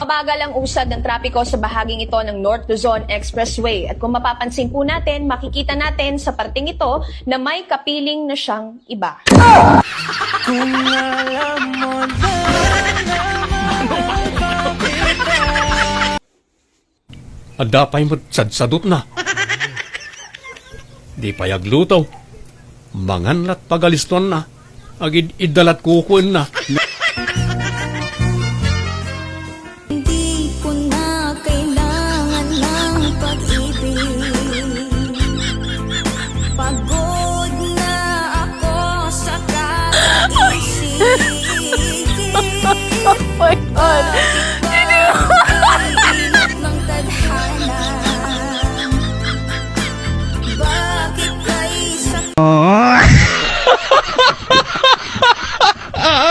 Mabagal ang usad ng trapiko sa bahaging ito ng North Luzon Expressway. At kung mapapansin po natin, makikita natin sa parting ito na may kapiling na siyang iba. Adapay mo sadsadot na. Di payaglutaw. Manganlat pagaliston na. Agid idalat kukuin na.